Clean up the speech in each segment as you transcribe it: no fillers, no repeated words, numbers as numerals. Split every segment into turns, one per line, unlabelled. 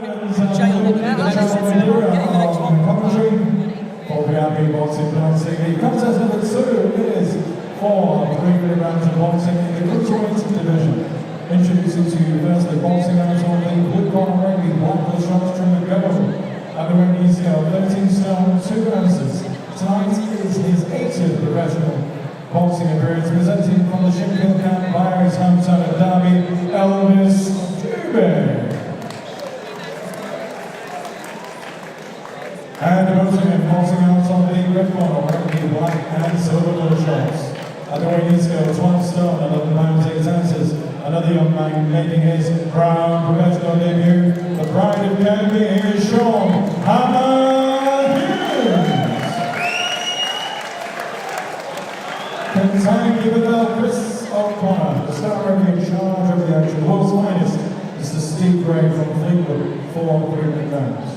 jail him and then sits him getting the next one.
For the Abbey Boxing Boxing, contest number 2 is for preliminary rounds of boxing in the cruiserweight division. Introducing to you firstly boxing out on the blue corner ring, the black short trim and gold. At the ring he scale 13 stone 2 ounces. Tonight is his 80th professional boxing appearance, presenting from the Sheffield camp via his hometown of Derby, Elvis Dube. And opposing boxing out on the red corner, wearing the black and silver blue shorts. At the weight he scale 12 stone 11 pounds 8 ounces. Another young man making his proud professional debut. The pride of Derby, here is Shawn Hughes. Contained with Chris O'Connor, the star review in charge of the action. World's finest is the steep grade from Fleetwood for preliminary rounds.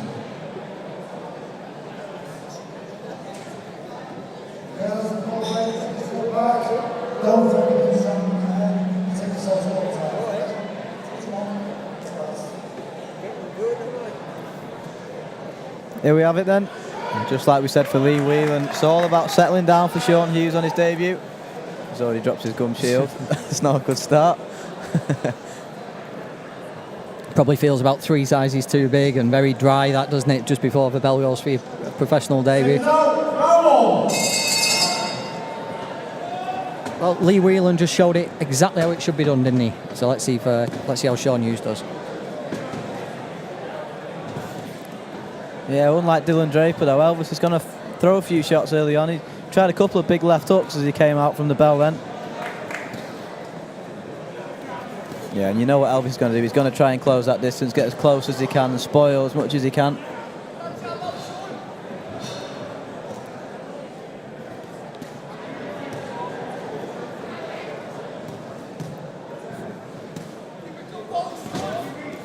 Here we have it then. And just like we said for Lee Whelan, it's all about settling down for Shawn Hughes on his debut. He's already dropped his gum shield. It's not a good start.
Probably feels about 3 sizes too big and very dry, that, doesn't it, just before the bell goes for your professional debut. Well, Lee Whelan just showed it exactly how it should be done, didn't he? So let's see how Shawn Hughes does.
Yeah, unlike Dylan Draper though, Elvis is going to throw a few shots early on. He tried a couple of big left hooks as he came out from the bell then. Yeah, and you know what Elvis is going to do. He's going to try and close that distance, get as close as he can and spoil as much as he can.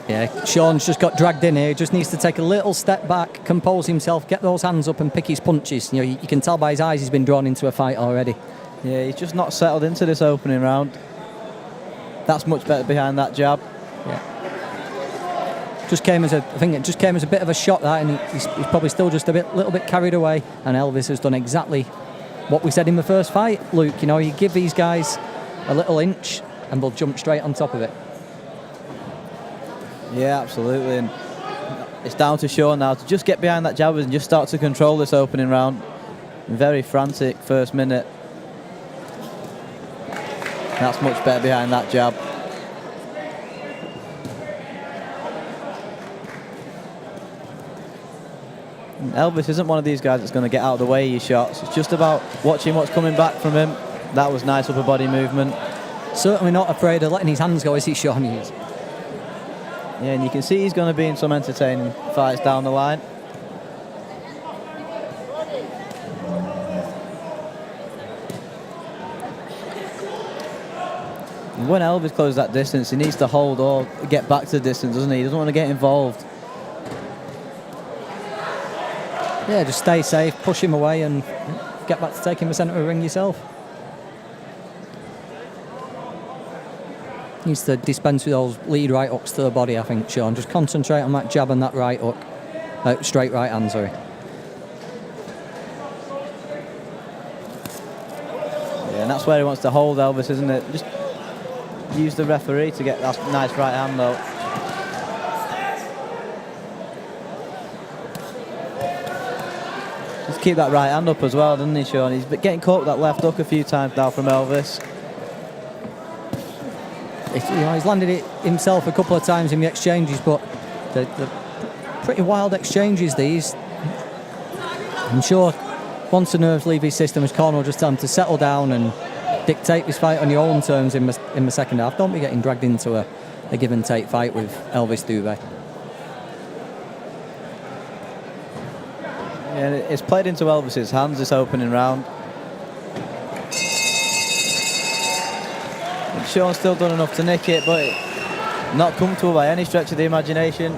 Yeah, Shawn's just got dragged in here. He just needs to take a little step back, compose himself, get those hands up and pick his punches. You know, you can tell by his eyes he's been drawn into a fight already.
Yeah, he's just not settled into this opening round. That's much better behind that jab.
Yeah. I think it just came as a bit of a shot, that, and he's probably still just little bit carried away. And Elvis has done exactly what we said in the first fight, Luke. You know, you give these guys a little inch and they'll jump straight on top of it.
Yeah, absolutely. And it's down to Shawn now to just get behind that jab and just start to control this opening round. Very frantic first minute. That's much better behind that jab. And Elvis isn't one of these guys that's going to get out of the way of your shots. It's just about watching what's coming back from him. That was nice upper body movement.
Certainly not afraid of letting his hands go, is he, Shawn Hughes?
Yeah, and you can see he's going to be in some entertaining fights down the line. And when Elvis closes that distance, he needs to hold or get back to the distance, doesn't he? He doesn't want to get involved.
Yeah, just stay safe, push him away and get back to taking the centre of the ring yourself. Needs to dispense with those lead right hooks to the body, I think, Shawn. Just concentrate on that jab and that right hook. Straight right hand, sorry.
Yeah, and that's where he wants to hold Elvis, isn't it? Just use the referee to get that nice right hand, though. Just keep that right hand up as well, doesn't he, Shawn? He's been getting caught with that left hook a few times now from Elvis.
He's landed it himself a couple of times in the exchanges, but they're pretty wild exchanges, these. I'm sure once the nerves leave his system, his corner will just tell him to settle down and dictate this fight on your own terms in the second half. Don't be getting dragged into a give and take fight with Elvis Dube.
Yeah, it's played into Elvis's hands this opening round. Shawn's still done enough to nick it, but not comfortable by any stretch of the imagination.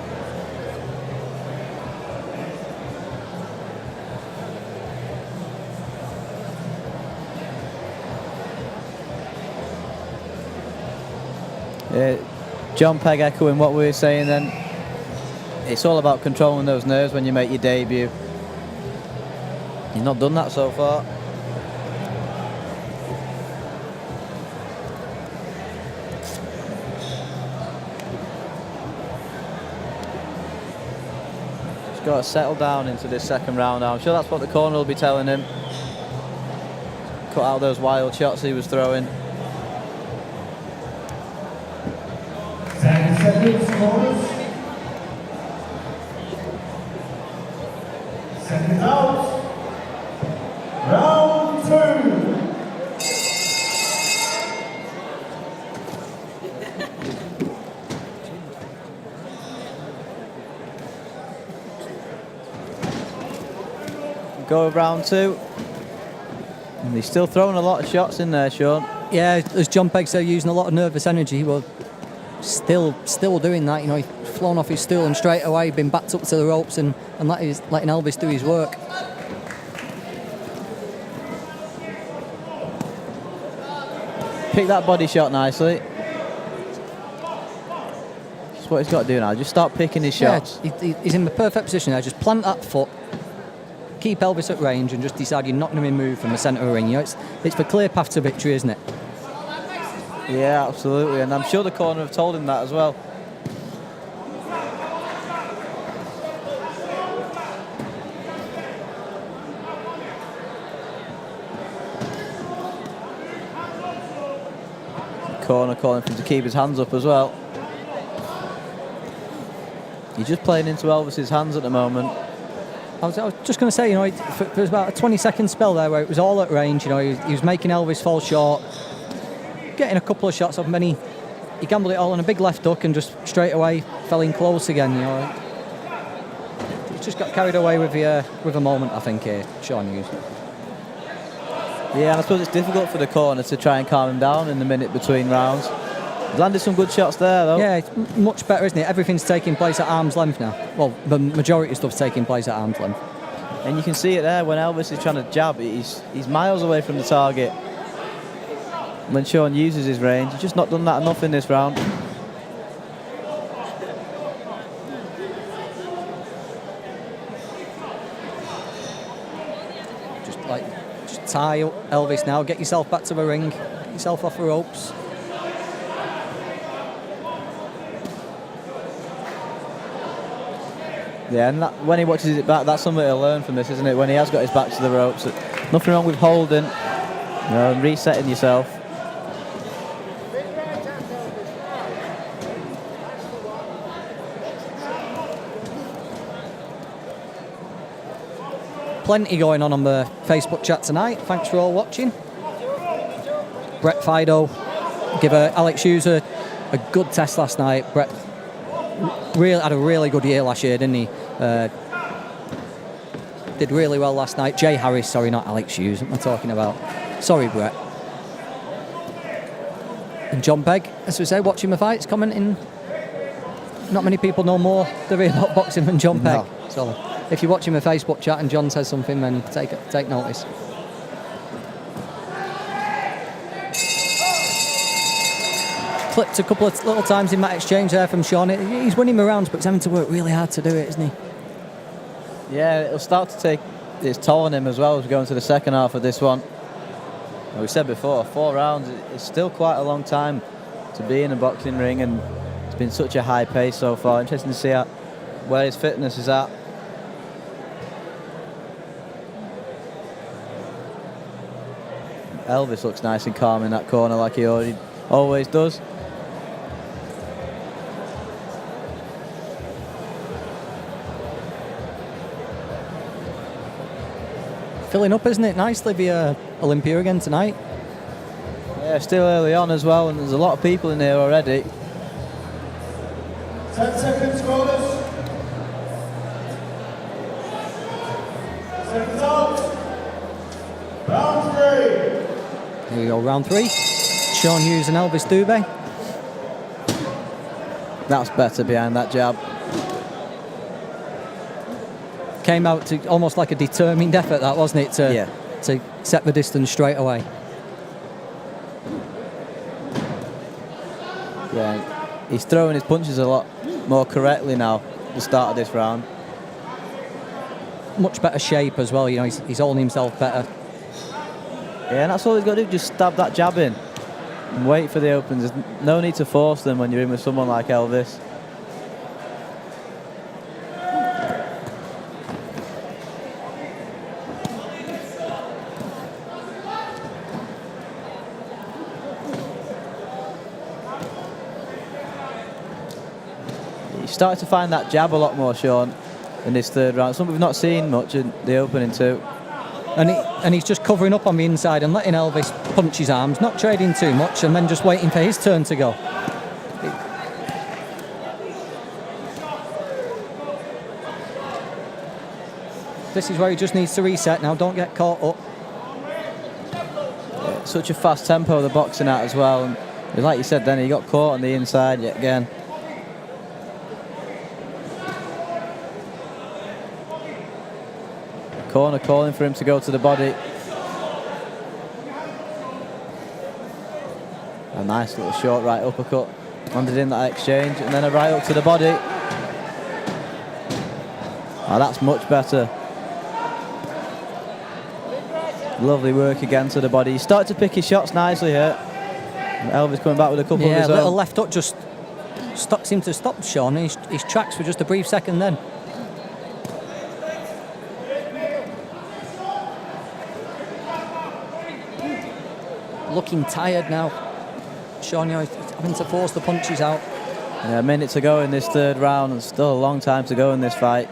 John Pegg echoing what we were saying then. It's all about controlling those nerves when you make your debut. He's not done that so far. He's got to settle down into this second round now. I'm sure that's what the corner will be telling him. Cut out those wild shots he was throwing.
10 seconds, corners. Seconds out. Round 2.
Go with round 2. And he's still throwing a lot of shots in there, Shawn.
Yeah, as John Pegg said, using a lot of nervous energy, but still doing that. You know, he's flown off his stool and straight away been backed up to the ropes and letting Elvis do his work.
Pick that body shot nicely. That's what he's got to do now. Just start picking his shots.
Yeah, he's in the perfect position there. Just plant that foot, keep Elvis at range, and just decide you're not going to be moved from the centre of the ring. You know, it's the clear path to victory, isn't it?
Yeah, absolutely. And I'm sure the corner have told him that as well. Corner calling for him to keep his hands up as well. He's just playing into Elvis's hands at the moment.
I was just going to say, you know, there was about a 20-second spell there where it was all at range. You know, he was making Elvis fall short, getting a couple of shots off him, and he gambled it all on a big left hook and just straight away fell in close again. You know, he just got carried away with a moment, I think, here, Shawn Hughes.
Yeah, and I suppose it's difficult for the corner to try and calm him down in the minute between rounds. He's landed some good shots there, though.
Yeah, it's much better, isn't it? Everything's taking place at arm's length now. Well, the majority of stuff's taking place at arm's length.
And you can see it there when Elvis is trying to jab. He's miles away from the target. When Shawn uses his range, he's just not done that enough in this round.
Just tie Elvis now, get yourself back to the ring, get yourself off the ropes.
Yeah, and when he watches it back, that's something to learn from this, isn't it? When he has got his back to the ropes. Nothing wrong with holding, and resetting yourself.
Plenty going on the Facebook chat tonight. Thanks for all watching. Brett Fido give Alex Hughes a good test last night. Brett had a really good year last year, didn't he? Did really well last night. Jay Harris, sorry, not Alex Hughes. What am I talking about? Sorry, Brett. And John Pegg, as we say, watching the fights, commenting. Not many people know more about boxing than John Pegg.
No.
So if you're watching the Facebook chat and John says something, then take notice. Clipped a couple of little times in that exchange there from Shawn. He's winning the rounds, but he's having to work really hard to do it, isn't he?
Yeah, it'll start to take its toll on him as well as we go into the second half of this one. Like we said before, 4 rounds is still quite a long time to be in a boxing ring, and it's been such a high pace so far. Interesting to see where his fitness is at. Elvis looks nice and calm in that corner like he always does.
Filling up, isn't it? Nicely via Olympia again tonight.
Yeah, still early on as well, and there's a lot of people in here already.
10 seconds, corners. Seconds out. Round 3.
Here we go, round 3. Shawn Hughes and Elvis Dube.
That's better behind that jab.
Came out to almost like a determined effort, that wasn't it? To set the distance straight away.
Yeah, he's throwing his punches a lot more correctly now. the start of this round.
Much better shape as well, you know, he's holding himself better.
Yeah, and that's all he's got to do, just stab that jab in and wait for the opens. There's no need to force them when you're in with someone like Elvis. He started to find that jab a lot more, Shawn, in this third round. Something we've not seen much in the opening two.
And he's just covering up on the inside and letting Elvis punch his arms, not trading too much, and then just waiting for his turn to go. This is where he just needs to reset now. Don't get caught up.
Yeah, such a fast tempo the boxing at as well. And like you said, then he got caught on the inside yet again. Corner calling for him to go to the body. A nice little short right uppercut. Landed in that exchange, and then a right up to the body. Oh, that's much better. Lovely work again to the body. He started to pick his shots nicely here. And Elvis coming back with a couple of his own.
Yeah, little left hook just seemed to stop Shawn. His tracks for just a brief second then. Looking tired now. Shawn, you know, having to force the punches out.
Yeah, a minute to go in this third round, and still a long time to go in this fight.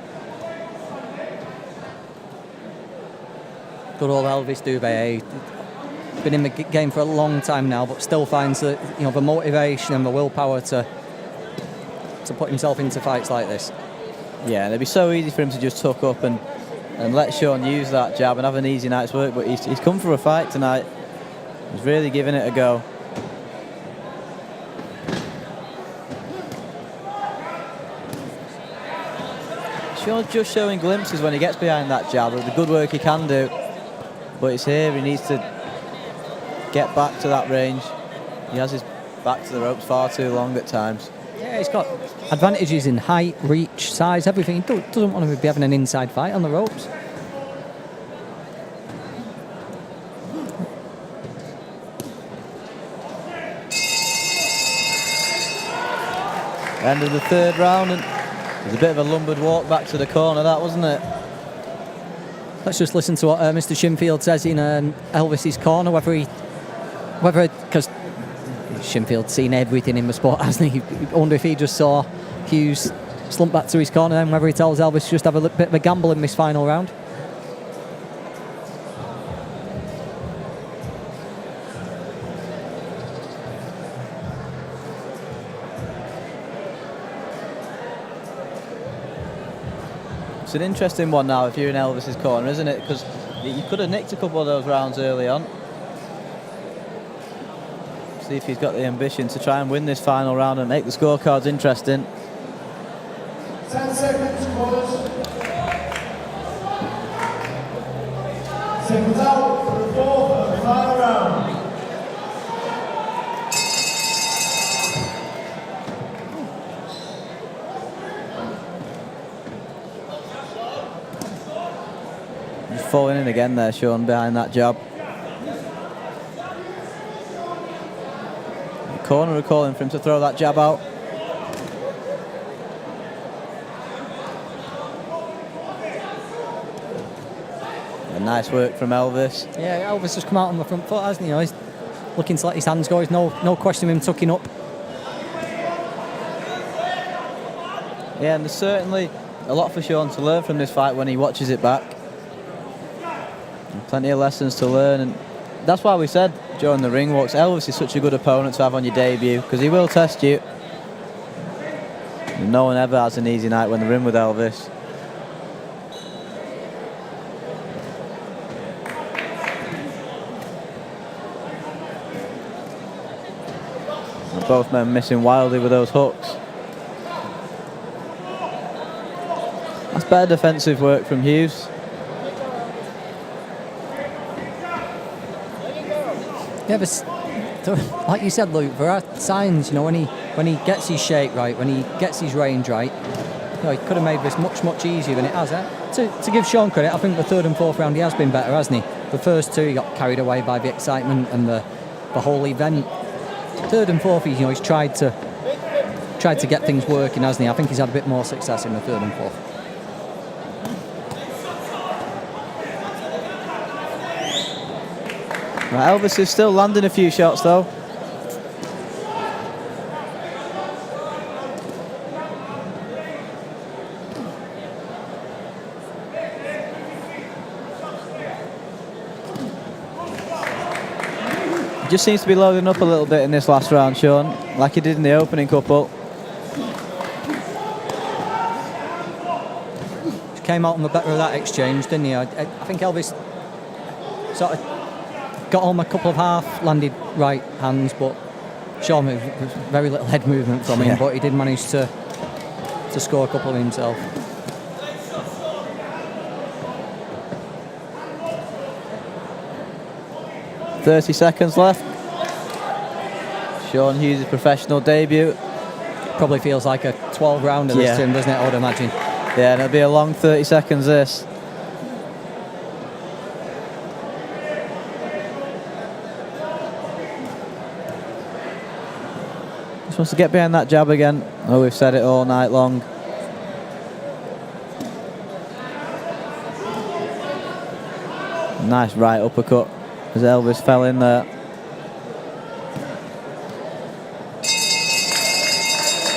Good old Elvis Dube. Been in the game for a long time now, but still finds the, you know, the motivation and the willpower to put himself into fights like this.
Yeah, it'd be so easy for him to just tuck up and let Shawn use that jab and have an easy night's work, but he's come for a fight tonight. He's really giving it a go. Shawn's just showing glimpses when he gets behind that jab of the good work he can do, but it's here he needs to get back to that range. He has his back to the ropes far too long at times.
Yeah, he's got advantages in height, reach, size, everything. He doesn't want to be having an inside fight on the ropes.
End of the third round, and there's a bit of a lumbered walk back to the corner, that wasn't it?
Let's just listen to what Mr. Shinfield says in Elvis's corner, because Shinfield's seen everything in the sport, hasn't he? I wonder if he just saw Hughes slump back to his corner and whether he tells Elvis to just have a bit of a gamble in this final round.
It's an interesting one now if you're in Elvis's corner, isn't it? Because you could have nicked a couple of those rounds early on. See if he's got the ambition to try and win this final round and make the scorecards interesting.
10 seconds, boys. Seconds out for the fourth and final round.
Just falling in again there, Shawn, behind that jab. The corner are calling for him to throw that jab out. And nice work from Elvis.
Yeah, Elvis has come out on the front foot, hasn't he? You know, he's looking to let his hands go. There's no question of him tucking up.
Yeah, and there's certainly a lot for Shawn to learn from this fight when he watches it back. And plenty of lessons to learn, and that's why we said during the ring walks, Elvis is such a good opponent to have on your debut, because he will test you. And no one ever has an easy night when they're in with Elvis. And both men missing wildly with those hooks. That's better defensive work from Hughes.
Yeah, but like you said, Luke, there are signs, you know, when he gets his shape right, when he gets his range right, he could have made this much easier than it has. To give Shawn credit, I think the third and fourth round he has been better, hasn't he? The first two he got carried away by the excitement and the whole event. Third and fourth, he's tried to get things working, hasn't he? I think he's had a bit more success in the third and fourth.
Right, Elvis is still landing a few shots though. Just seems to be loading up a little bit in this last round, Shawn, like he did in the opening couple.
Just came out on the better of that exchange, didn't he? I think Elvis sort of got on a couple of half landed right hands, but Shawn, very little head movement from him, but he did manage to score a couple of himself.
.30 seconds left. Shawn Hughes' professional debut.
Probably feels like a 12 rounder this to him, doesn't it, I would imagine.
Yeah, and it'll be a long 30 seconds this. Just wants to get behind that jab again. Oh, we've said it all night long. Nice right uppercut as Elvis fell in there.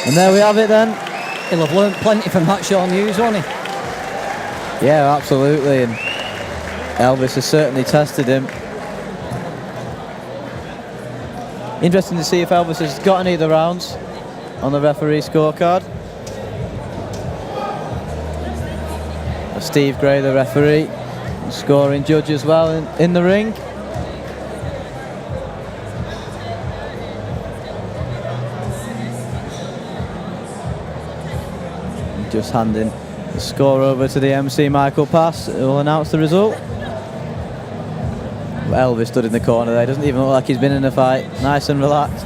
And there we have it then.
He'll have learnt plenty from that Shawn Hughes, won't he?
Yeah, absolutely. And Elvis has certainly tested him. Interesting to see if Elvis has got any of the rounds on the referee scorecard. Steve Gray, the referee, scoring judge as well in the ring. Just handing the score over to the MC, Michael Pass, who will announce the result. Elvis stood in the corner there, doesn't even look like he's been in a fight. Nice and relaxed.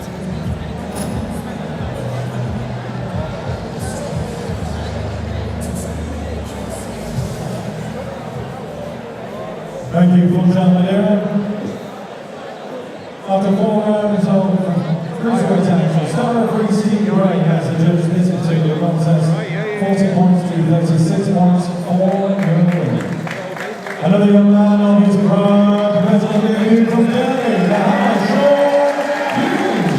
Thank you, Fulton Madeira. After 4 rounds of cruiserweight action, star referee Steve Gray has adjudged this particular contest 40 points to 36 points all in the win. Another young man on his proud medal debut from Derby, the Hammer Shawn Hughes.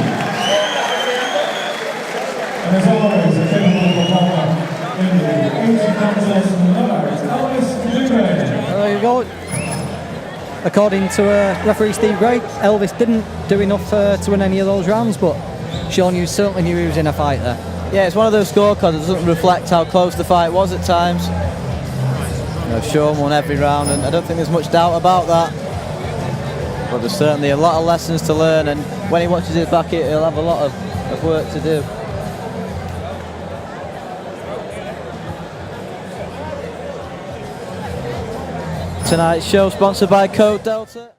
And as always, a capable performer in the 80 contest number is Elvis Dube.
There you go. According to referee Steve Gray, Elvis didn't do enough to win any of those rounds, but Shawn Hughes certainly knew he was in a fight there.
Yeah, it's one of those scorecards that doesn't reflect how close the fight was at times. You know, Shawn won every round, and I don't think there's much doubt about that. But there's certainly a lot of lessons to learn, and when he watches it back, he'll have a lot of work to do. Tonight's show sponsored by Code Delta.